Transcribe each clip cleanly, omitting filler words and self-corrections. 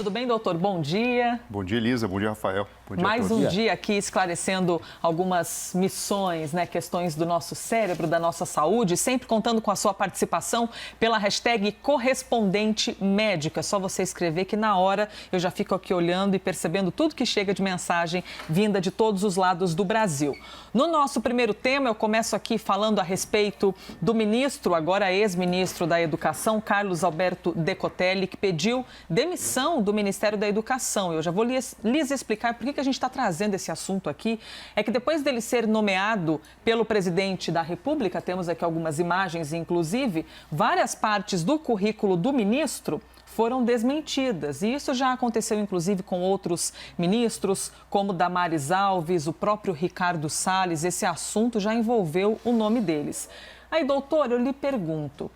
Tudo bem, doutor? Bom dia. Bom dia, Elisa. Bom dia, Rafael. Bom dia Mais um dia aqui esclarecendo algumas missões, questões do nosso cérebro, da nossa saúde, sempre contando com a sua participação pela hashtag correspondente médica. É só você escrever que na hora eu já fico aqui olhando e percebendo tudo que chega de mensagem vinda de todos os lados do Brasil. No nosso primeiro tema, eu começo aqui falando a respeito do ministro, agora ex-ministro da Educação, Carlos Alberto Decotelli, que pediu demissão do Ministério da Educação. Eu já vou lhes explicar por que a gente está trazendo esse assunto aqui. É que depois dele ser nomeado pelo presidente da República, temos aqui algumas imagens, inclusive, várias partes do currículo do ministro foram desmentidas. E isso já aconteceu, inclusive, com outros ministros, como Damares Alves, o próprio Ricardo Salles. Esse assunto já envolveu o nome deles. Aí, doutor, eu lhe pergunto.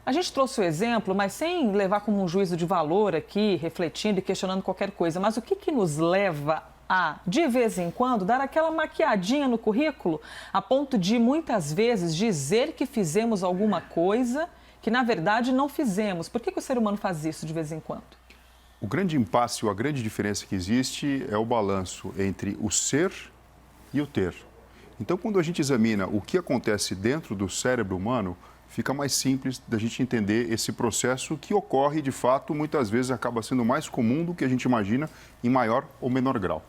A gente trouxe o exemplo, mas sem levar como um juízo de valor aqui, refletindo e questionando qualquer coisa. Mas o que nos leva a, de vez em quando, dar aquela maquiadinha no currículo, a ponto de, muitas vezes, dizer que fizemos alguma coisa que, na verdade, não fizemos? Por que o ser humano faz isso de vez em quando? O grande impasse, ou a grande diferença que existe é o balanço entre o ser e o ter. Então, quando a gente examina o que acontece dentro do cérebro humano, fica mais simples da gente entender esse processo que ocorre, de fato, muitas vezes acaba sendo mais comum do que a gente imagina, em maior ou menor grau.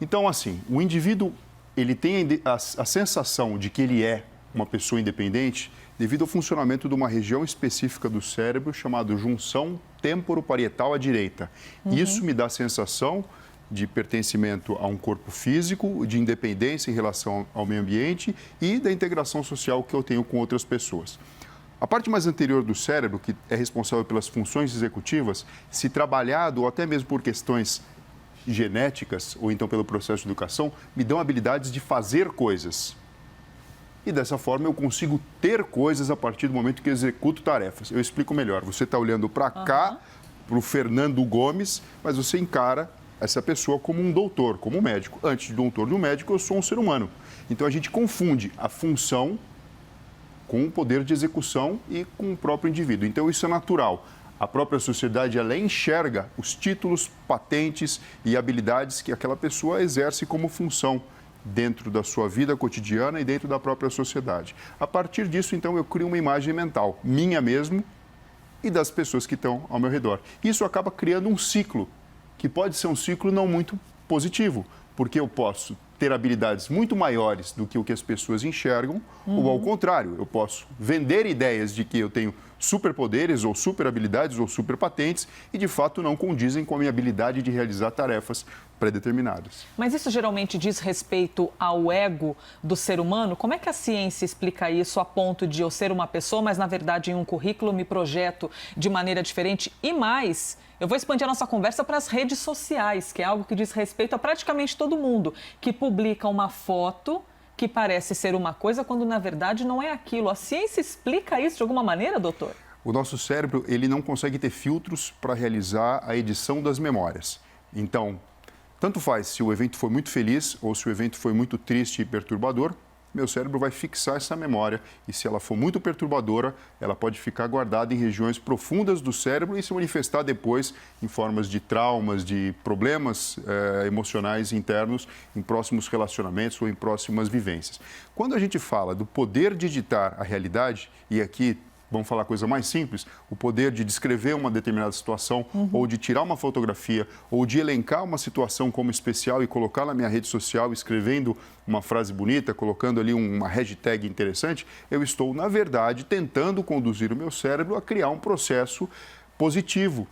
Então, assim, o indivíduo, ele tem a sensação de que ele é uma pessoa independente devido ao funcionamento de uma região específica do cérebro chamada junção temporoparietal à direita. Isso me dá a sensação de pertencimento a um corpo físico, de independência em relação ao meio ambiente e da integração social que eu tenho com outras pessoas. A parte mais anterior do cérebro, que é responsável pelas funções executivas, se trabalhado ou até mesmo por questões genéticas ou então pelo processo de educação, me dão habilidades de fazer coisas. E dessa forma eu consigo ter coisas a partir do momento que executo tarefas. Eu explico melhor. Você está olhando para cá, para o Fernando Gomes, mas você encara essa pessoa como um doutor, como um médico. Antes de doutor de um médico, eu sou um ser humano. Então, a gente confunde a função com o poder de execução e com o próprio indivíduo. Então, isso é natural. A própria sociedade, ela enxerga os títulos, patentes e habilidades que aquela pessoa exerce como função dentro da sua vida cotidiana e dentro da própria sociedade. A partir disso, então, eu crio uma imagem mental, minha mesmo e das pessoas que estão ao meu redor. Isso acaba criando um ciclo, que pode ser um ciclo não muito positivo, porque eu posso ter habilidades muito maiores do que o que as pessoas enxergam, ou ao contrário, eu posso vender ideias de que eu tenho superpoderes ou super habilidades ou super patentes e de fato não condizem com a minha habilidade de realizar tarefas pré-determinadas. Mas isso geralmente diz respeito ao ego do ser humano? Como é que a ciência explica isso a ponto de eu ser uma pessoa, mas na verdade em um currículo me projeto de maneira diferente? E mais, eu vou expandir a nossa conversa para as redes sociais, que é algo que diz respeito a praticamente todo mundo, que publica uma foto que parece ser uma coisa quando na verdade não é aquilo. A ciência explica isso de alguma maneira, doutor? O nosso cérebro, ele não consegue ter filtros para realizar a edição das memórias. Então, tanto faz se o evento foi muito feliz ou se o evento foi muito triste e perturbador, meu cérebro vai fixar essa memória e se ela for muito perturbadora, ela pode ficar guardada em regiões profundas do cérebro e se manifestar depois em formas de traumas, de problemas emocionais internos em próximos relacionamentos ou em próximas vivências. Quando a gente fala do poder de editar a realidade, e aqui vamos falar coisa mais simples, o poder de descrever uma determinada situação, ou de tirar uma fotografia, ou de elencar uma situação como especial e colocar na minha rede social, escrevendo uma frase bonita, colocando ali uma hashtag interessante, eu estou, na verdade, tentando conduzir o meu cérebro a criar um processo positivo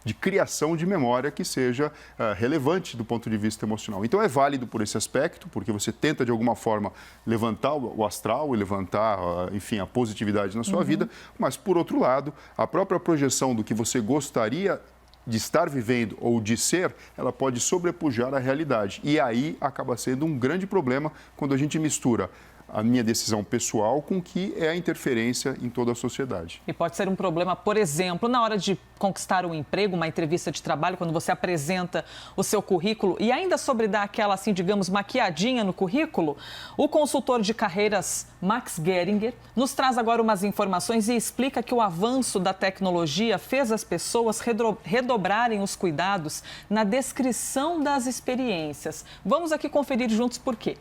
de criação de memória que seja relevante do ponto de vista emocional. Então, é válido por esse aspecto, porque você tenta, de alguma forma, levantar o astral e levantar, enfim, a positividade na sua vida, mas, por outro lado, a própria projeção do que você gostaria de estar vivendo ou de ser, ela pode sobrepujar a realidade. E aí acaba sendo um grande problema quando a gente mistura a minha decisão pessoal com o que é a interferência em toda a sociedade. E pode ser um problema, por exemplo, na hora de conquistar um emprego, uma entrevista de trabalho, quando você apresenta o seu currículo e ainda sobre dar aquela, assim, digamos, maquiadinha no currículo, o consultor de carreiras Max Geringer nos traz agora umas informações e explica que o avanço da tecnologia fez as pessoas redobrarem os cuidados na descrição das experiências. Vamos aqui conferir juntos por quê.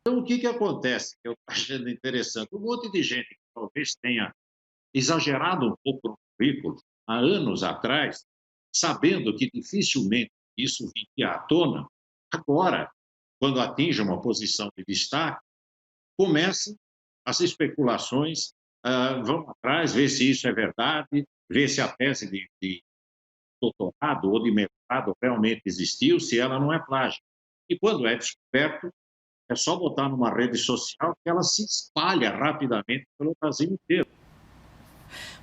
Então, o que acontece? Eu estou achando interessante. Um monte de gente que talvez tenha exagerado um pouco no currículo há anos atrás, sabendo que dificilmente isso viria à tona, agora, quando atinge uma posição de destaque, começam as especulações, vão atrás, ver se isso é verdade, ver se a tese de doutorado ou de mestrado realmente existiu, se ela não é plágio. E quando é descoberto, é só botar numa rede social que ela se espalha rapidamente pelo Brasil inteiro.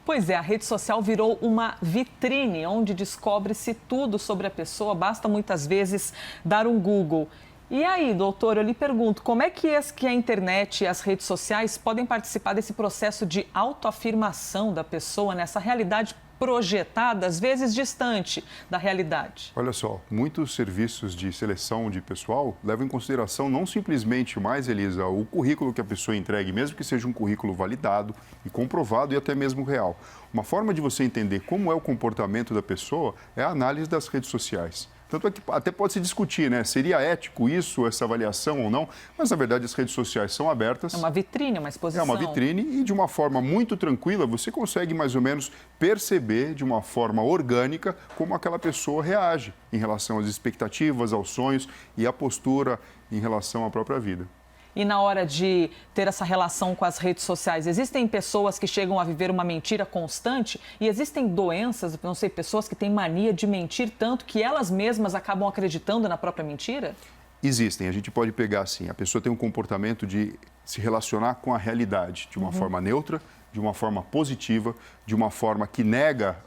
Pois é, a rede social virou uma vitrine onde descobre-se tudo sobre a pessoa, basta muitas vezes dar um Google. E aí, doutor, eu lhe pergunto, como é que a internet e as redes sociais podem participar desse processo de autoafirmação da pessoa nessa realidade projetada, às vezes distante da realidade? Olha só, muitos serviços de seleção de pessoal levam em consideração não simplesmente mais, Elisa, o currículo que a pessoa entregue, mesmo que seja um currículo validado e comprovado e até mesmo real. Uma forma de você entender como é o comportamento da pessoa é a análise das redes sociais. Tanto é que até pode se discutir, né? Seria ético isso, essa avaliação ou não? Mas, na verdade, as redes sociais são abertas. É uma vitrine, uma exposição. É uma vitrine e, de uma forma muito tranquila, você consegue mais ou menos perceber de uma forma orgânica como aquela pessoa reage em relação às expectativas, aos sonhos e à postura em relação à própria vida. E na hora de ter essa relação com as redes sociais, existem pessoas que chegam a viver uma mentira constante e existem doenças, não sei, pessoas que têm mania de mentir tanto que elas mesmas acabam acreditando na própria mentira? Existem. A gente pode pegar assim, a pessoa tem um comportamento de se relacionar com a realidade de uma forma neutra, de uma forma positiva, de uma forma que nega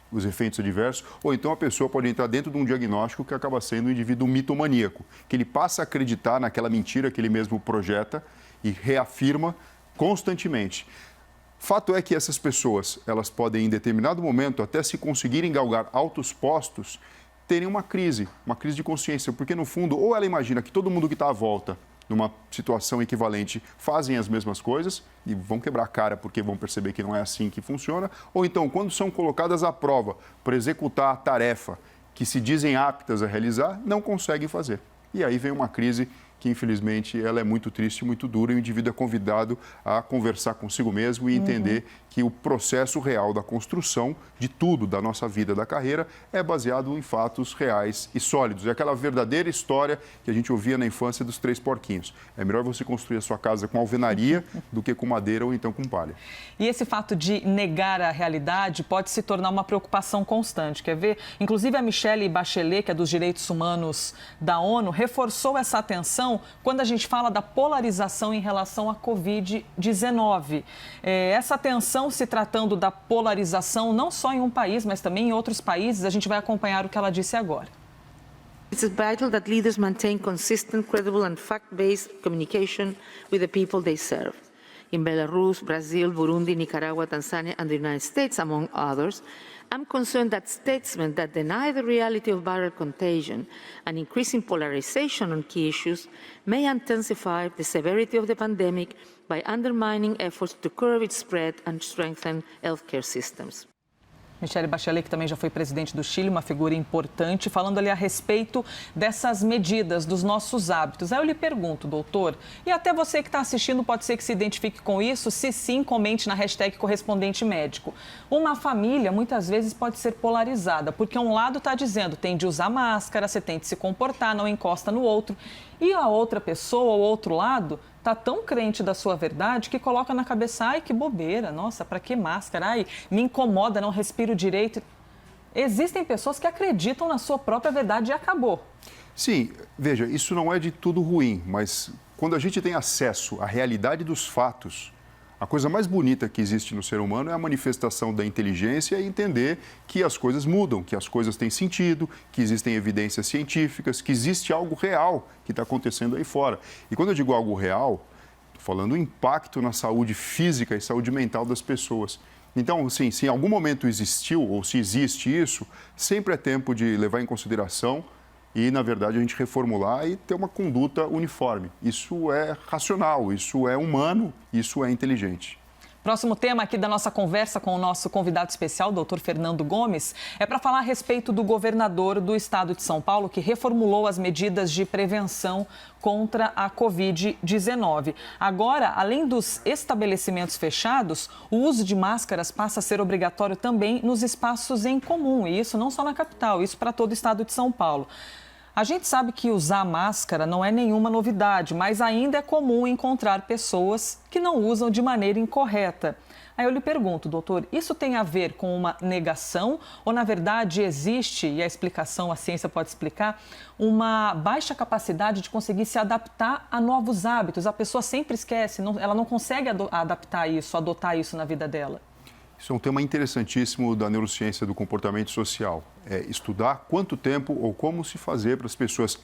os efeitos adversos, ou então a pessoa pode entrar dentro de um diagnóstico que acaba sendo um indivíduo mitomaníaco, que ele passa a acreditar naquela mentira que ele mesmo projeta e reafirma constantemente. Fato é que essas pessoas, elas podem, em determinado momento, até se conseguirem galgar altos postos, terem uma crise de consciência, porque no fundo, ou ela imagina que todo mundo que está à volta, numa situação equivalente, fazem as mesmas coisas e vão quebrar a cara porque vão perceber que não é assim que funciona, ou então, quando são colocadas à prova para executar a tarefa que se dizem aptas a realizar, não conseguem fazer. E aí vem uma crise que, infelizmente, ela é muito triste, muito dura, e o indivíduo é convidado a conversar consigo mesmo e entender que o processo real da construção de tudo, da nossa vida, da carreira, é baseado em fatos reais e sólidos. É aquela verdadeira história que a gente ouvia na infância dos 3 porquinhos. É melhor você construir a sua casa com alvenaria do que com madeira ou então com palha. E esse fato de negar a realidade pode se tornar uma preocupação constante, quer ver? Inclusive a Michelle Bachelet, que é dos direitos humanos da ONU, reforçou essa atenção quando a gente fala da polarização em relação à Covid-19. Essa tensão se tratando da polarização não só em um país, mas também em outros países, a gente vai acompanhar o que ela disse agora. It's vital that leaders maintain consistent, credible and fact-based communication with the people they serve. In Belarus, Brazil, Burundi, Nicaragua, Tanzania and the United States, among others, I'm concerned that statements that deny the reality of viral contagion and increasing polarization on key issues may intensify the severity of the pandemic by undermining efforts to curb its spread and strengthen healthcare systems. Michelle Bachelet, que também já foi presidente do Chile, uma figura importante, falando ali a respeito dessas medidas, dos nossos hábitos. Aí eu lhe pergunto, doutor, e até você que está assistindo pode ser que se identifique com isso, se sim, comente na hashtag correspondente médico. Uma família muitas vezes pode ser polarizada, porque um lado está dizendo tem de usar máscara, você tem de se comportar, não encosta no outro, e a outra pessoa, o outro lado, está tão crente da sua verdade que coloca na cabeça, ai, que bobeira, nossa, para que máscara? Ai, me incomoda, não respiro direito. Existem pessoas que acreditam na sua própria verdade e acabou. Sim, veja, isso não é de tudo ruim, mas quando a gente tem acesso à realidade dos fatos, A coisa mais bonita que existe no ser humano é a manifestação da inteligência e entender que as coisas mudam, que as coisas têm sentido, que existem evidências científicas, que existe algo real que está acontecendo aí fora. E quando eu digo algo real, estou falando do impacto na saúde física e saúde mental das pessoas. Então, assim, se em algum momento existiu ou se existe isso, sempre é tempo de levar em consideração e, na verdade, a gente reformular e ter uma conduta uniforme. Isso é racional, isso é humano, isso é inteligente. Próximo tema aqui da nossa conversa com o nosso convidado especial, doutor Fernando Gomes, é para falar a respeito do governador do estado de São Paulo, que reformulou as medidas de prevenção contra a Covid-19. Agora, além dos estabelecimentos fechados, o uso de máscaras passa a ser obrigatório também nos espaços em comum, e isso não só na capital, isso para todo o estado de São Paulo. A gente sabe que usar máscara não é nenhuma novidade, mas ainda é comum encontrar pessoas que não usam de maneira incorreta. Aí eu lhe pergunto, doutor, isso tem a ver com uma negação ou, na verdade, existe, e a explicação, a ciência pode explicar, uma baixa capacidade de conseguir se adaptar a novos hábitos? A pessoa sempre esquece, ela não consegue adaptar isso, adotar isso na vida dela. Isso é um tema interessantíssimo da neurociência do comportamento social. É estudar quanto tempo ou como se fazer para as pessoas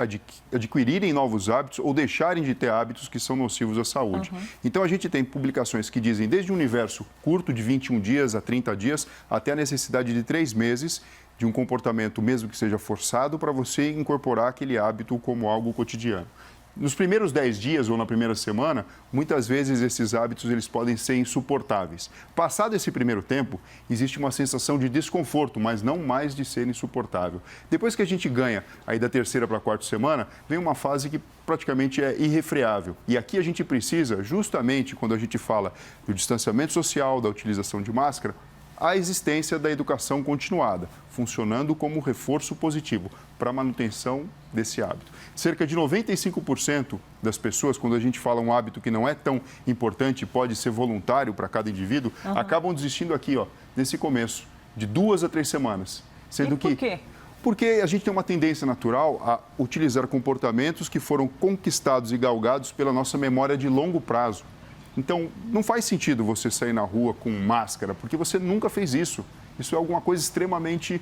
adquirirem novos hábitos ou deixarem de ter hábitos que são nocivos à saúde. Então, a gente tem publicações que dizem desde um universo curto, de 21 dias a 30 dias, até a necessidade de 3 meses de um comportamento, mesmo que seja forçado, para você incorporar aquele hábito como algo cotidiano. Nos primeiros 10 dias ou na primeira semana, muitas vezes esses hábitos eles podem ser insuportáveis. Passado esse primeiro tempo, existe uma sensação de desconforto, mas não mais de ser insuportável. Depois que a gente ganha aí da terceira para a quarta semana, vem uma fase que praticamente é irrefreável. E aqui a gente precisa, justamente quando a gente fala do distanciamento social, da utilização de máscara, a existência da educação continuada, funcionando como reforço positivo para a manutenção desse hábito. Cerca de 95% das pessoas, quando a gente fala um hábito que não é tão importante, pode ser voluntário para cada indivíduo, acabam desistindo aqui, nesse começo, de 2 a 3 semanas. Sendo por quê? Porque a gente tem uma tendência natural a utilizar comportamentos que foram conquistados e galgados pela nossa memória de longo prazo. Então, não faz sentido você sair na rua com máscara, porque você nunca fez isso. Isso é alguma coisa extremamente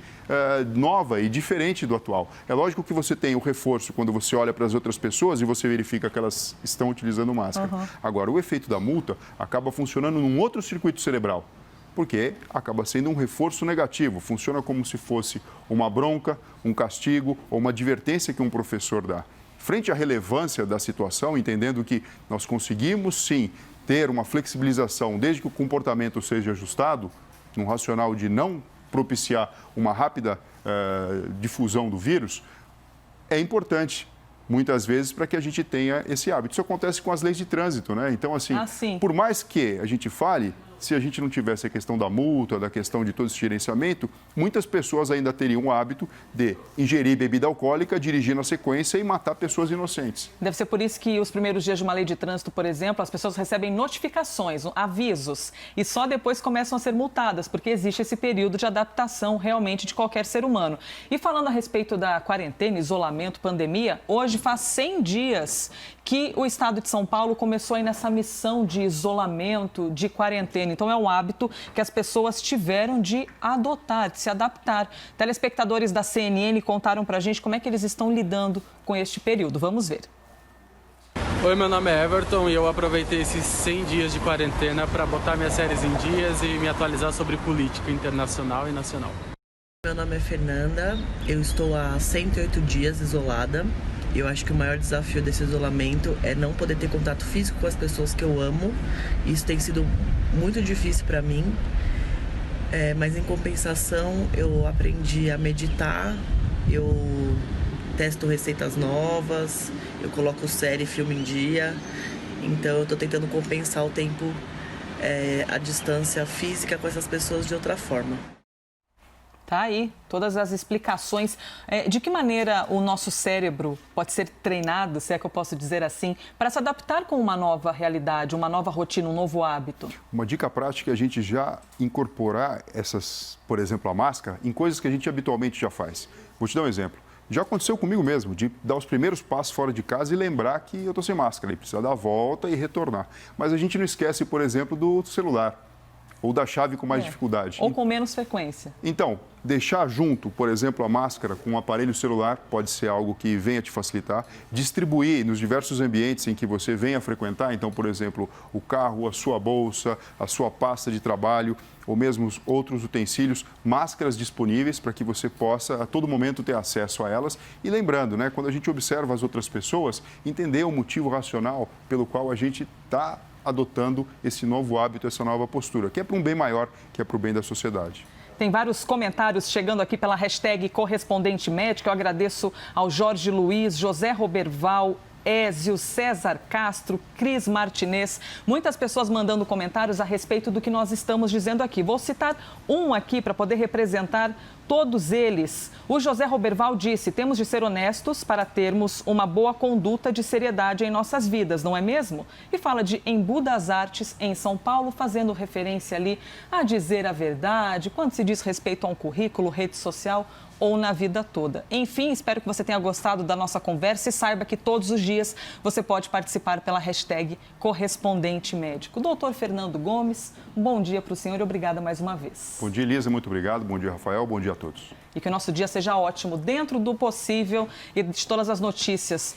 nova e diferente do atual. É lógico que você tem o reforço quando você olha para as outras pessoas e você verifica que elas estão utilizando máscara. Agora, o efeito da multa acaba funcionando num outro circuito cerebral, porque acaba sendo um reforço negativo. Funciona como se fosse uma bronca, um castigo ou uma advertência que um professor dá. Frente à relevância da situação, entendendo que nós conseguimos, sim, ter uma flexibilização desde que o comportamento seja ajustado, num racional de não propiciar uma rápida difusão do vírus, é importante, muitas vezes, para que a gente tenha esse hábito. Isso acontece com as leis de trânsito, né? Então, assim, por mais que a gente fale, se a gente não tivesse a questão da multa, da questão de todo esse gerenciamento, muitas pessoas ainda teriam o hábito de ingerir bebida alcoólica, dirigir na sequência e matar pessoas inocentes. Deve ser por isso que os primeiros dias de uma lei de trânsito, por exemplo, as pessoas recebem notificações, avisos, e só depois começam a ser multadas, porque existe esse período de adaptação realmente de qualquer ser humano. E falando a respeito da quarentena, isolamento, pandemia, hoje faz 100 dias que o estado de São Paulo começou aí nessa missão de isolamento, de quarentena. Então, é um hábito que as pessoas tiveram de adotar, de se adaptar. Telespectadores da CNN contaram pra gente como é que eles estão lidando com este período. Vamos ver. Oi, meu nome é Everton e eu aproveitei esses 100 dias de quarentena para botar minhas séries em dias e me atualizar sobre política internacional e nacional. Meu nome é Fernanda, eu estou há 108 dias isolada. Eu acho que o maior desafio desse isolamento é não poder ter contato físico com as pessoas que eu amo. Isso tem sido muito difícil para mim, mas em compensação eu aprendi a meditar, eu testo receitas novas, eu coloco série e filme em dia. Então eu estou tentando compensar o tempo, a distância física com essas pessoas de outra forma. Tá aí, todas as explicações. De que maneira o nosso cérebro pode ser treinado, se é que eu posso dizer assim, para se adaptar com uma nova realidade, uma nova rotina, um novo hábito? Uma dica prática é a gente já incorporar essas, por exemplo, a máscara, em coisas que a gente habitualmente já faz. Vou te dar um exemplo. Já aconteceu comigo mesmo, de dar os primeiros passos fora de casa e lembrar que eu estou sem máscara e precisa dar a volta e retornar. Mas a gente não esquece, por exemplo, do celular ou da chave com mais dificuldade. Ou com menos frequência. Então, deixar junto, por exemplo, a máscara com um aparelho celular pode ser algo que venha te facilitar. Distribuir nos diversos ambientes em que você venha frequentar, então, por exemplo, o carro, a sua bolsa, a sua pasta de trabalho ou mesmo outros utensílios, máscaras disponíveis para que você possa a todo momento ter acesso a elas. E lembrando, né, quando a gente observa as outras pessoas, entender o motivo racional pelo qual a gente está adotando esse novo hábito, essa nova postura, que é para um bem maior, que é para o bem da sociedade. Tem vários comentários chegando aqui pela hashtag Correspondente Médico. Eu agradeço ao Jorge Luiz, José Roberval, Ézio, César Castro, Cris Martinez, muitas pessoas mandando comentários a respeito do que nós estamos dizendo aqui. Vou citar um aqui para poder representar todos eles. O José Roberval disse: temos de ser honestos para termos uma boa conduta de seriedade em nossas vidas, não é mesmo? E fala de Embu das Artes, em São Paulo, fazendo referência ali a dizer a verdade, quando se diz respeito a um currículo, rede social ou na vida toda. Enfim, espero que você tenha gostado da nossa conversa e saiba que todos os dias você pode participar pela hashtag Correspondente Médico. Doutor Fernando Gomes, um bom dia para o senhor e obrigada mais uma vez. Bom dia, Elisa, muito obrigado. Bom dia, Rafael. Bom dia a todos. E que o nosso dia seja ótimo, dentro do possível e de todas as notícias